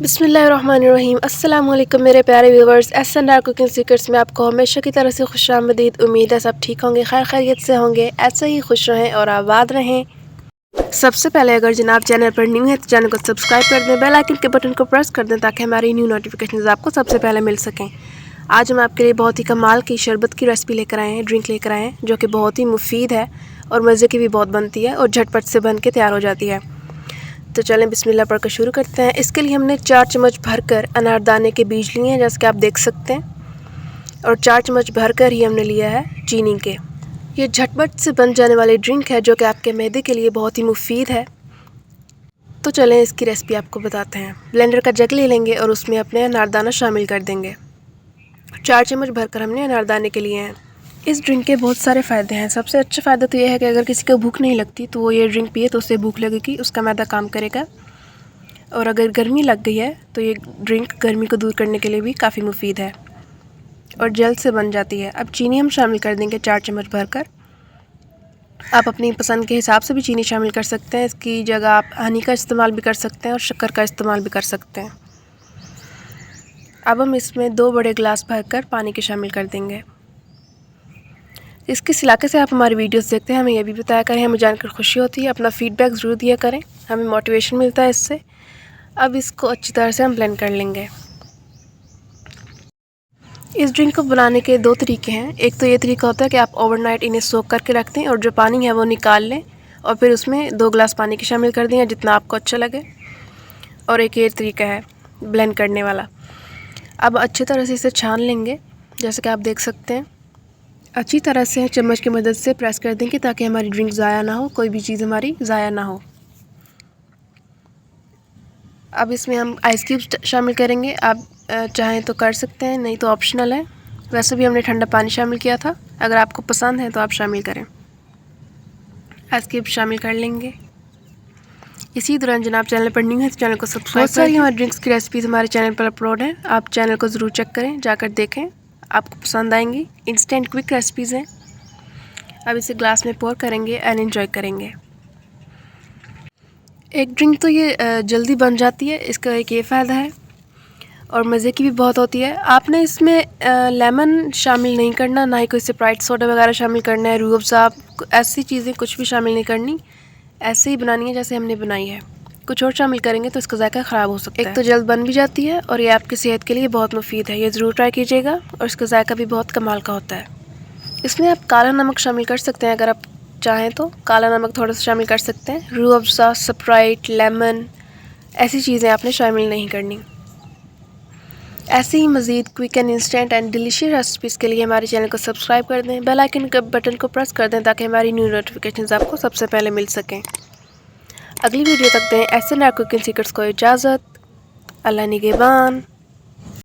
बिस्मिल्लाहिर्रहमानिर्रहीम। अस्सलाम वालेकुम मेरे प्यारे व्यूवर्स। SNR कुकिंग सीक्रेट्स में आपको हमेशा की तरह से खुशामदीद। उम्मीद है सब ठीक होंगे, खैर खैरियत से होंगे, ऐसे ही खुश रहें और आबाद रहें। सबसे पहले अगर जनाब चैनल पर न्यू है तो चैनल को सब्सक्राइब कर दें, बेल आइकन के बटन को प्रेस कर दें ताकि हमारी न्यू नोटिफिकेशन आपको सबसे पहले मिल सकें। आज हम आपके लिए बहुत ही कमाल की शरबत की रेसिपी लेकर आए हैं, ड्रिंक लेकर आए हैं जो कि बहुत ही मुफीद है और मज़े की भी बहुत बनती है और झटपट से बन के तैयार हो जाती है। तो चलें बिस्मिल्लाह पढ़कर शुरू करते हैं। इसके लिए हमने 4 चम्मच भरकर अनारदाने के बीज लिए हैं, जैसे कि आप देख सकते हैं, और 4 चम्मच भरकर ही हमने लिया है चीनी के। ये झटपट से बन जाने वाली ड्रिंक है जो कि आपके मैदे के लिए बहुत ही मुफीद है। तो चलें इसकी रेसिपी आपको बताते हैं। ब्लेंडर का जग ले लेंगे और उसमें अपने अनारदाना शामिल कर देंगे। 4 चम्मच भरकर हमने अनारदाने के लिए हैं। इस ड्रिंक के बहुत सारे फ़ायदे हैं। सबसे अच्छा फ़ायदा तो यह है कि अगर किसी को भूख नहीं लगती तो वो ये ड्रिंक पिए तो उससे भूख लगेगी, उसका मैदा काम करेगा। और अगर गर्मी लग गई है तो ये ड्रिंक गर्मी को दूर करने के लिए भी काफ़ी मुफीद है और जल्द से बन जाती है। अब चीनी हम शामिल कर देंगे 4 चम्मच भरकर। आप अपनी पसंद के हिसाब से भी चीनी शामिल कर सकते हैं। इसकी जगह आप हनी का इस्तेमाल भी कर सकते हैं और शक्कर का इस्तेमाल भी कर सकते हैं। अब हम इसमें 2 बड़े गिलास भरकर पानी के शामिल कर देंगे। इसके इलाके से आप हमारी वीडियोस देखते हैं, हमें यह भी बताया करें, हमें जानकर खुशी होती है। अपना फ़ीडबैक ज़रूर दिया करें, हमें मोटिवेशन मिलता है इससे। अब इसको अच्छी तरह से हम ब्लेंड कर लेंगे। इस ड्रिंक को बनाने के 2 तरीके हैं। एक तो ये तरीका होता है कि आप ओवरनाइट इन्हें सोक करके रख दें और जो पानी है वो निकाल लें और फिर उसमें 2 गिलास पानी के शामिल कर दें जितना आपको अच्छा लगे। और एक ये तरीका है ब्लेंड करने वाला। अब अच्छी तरह से इसे छान लेंगे, जैसे कि आप देख सकते हैं। अच्छी तरह से चम्मच की मदद से प्रेस कर देंगे ताकि हमारी ड्रिंक ज़ाया ना हो, कोई भी चीज़ हमारी ज़ाया ना हो। अब इसमें हम आइस क्यूब शामिल करेंगे। आप चाहें तो कर सकते हैं, नहीं तो ऑप्शनल है। वैसे भी हमने ठंडा पानी शामिल किया था, अगर आपको पसंद है तो आप शामिल करें। आइस क्यूब शामिल कर लेंगे। इसी दौरान जनाब चैनल पर न्यू है तो चैनल को सब्सक्राइब करें। बहुत सारी हमारी ड्रिंक्स की रेसिपीज़ हमारे चैनल पर अपलोड हैं, आप चैनल को ज़रूर चेक करें, जाकर देखें, आपको पसंद आएंगी। इंस्टेंट क्विक रेसिपीज़ हैं। अब इसे ग्लास में पोर करेंगे एंड एंजॉय करेंगे। एक ड्रिंक तो ये जल्दी बन जाती है, इसका एक ये फ़ायदा है, और मज़े की भी बहुत होती है। आपने इसमें लेमन शामिल नहीं करना, ना ही कोई स्प्राइट सोडा वगैरह शामिल करना है, रूह अफ़ज़ा, ऐसी चीज़ें कुछ भी शामिल नहीं करनी। ऐसे ही बनानी है जैसे हमने बनाई है। कुछ और शामिल करेंगे तो इसका जायका ख़राब हो सकता है। एक तो जल्द बन भी जाती है और ये आपकी सेहत के लिए बहुत मुफीद है। ये ज़रूर ट्राई कीजिएगा और इसका जायका भी बहुत कमाल का होता है। इसमें आप काला नमक शामिल कर सकते हैं, अगर आप चाहें तो काला नमक थोड़ा सा शामिल कर सकते हैं। रूह अफ़ज़ा, स्प्राइट, लेमन, ऐसी चीज़ें आपने शामिल नहीं करनी। ऐसे ही मज़ीद quick and instant and delicious recipes के लिए हमारे चैनल को सब्सक्राइब कर दें, बेल आइकन के बटन को प्रेस कर दें ताकि हमारी न्यू नोटिफिकेशंस आपको सबसे पहले मिल सकें। अगली वीडियो तक दें SNR कुकिंग सीक्रेट्स को इजाज़त। अल्लाह निगहबान।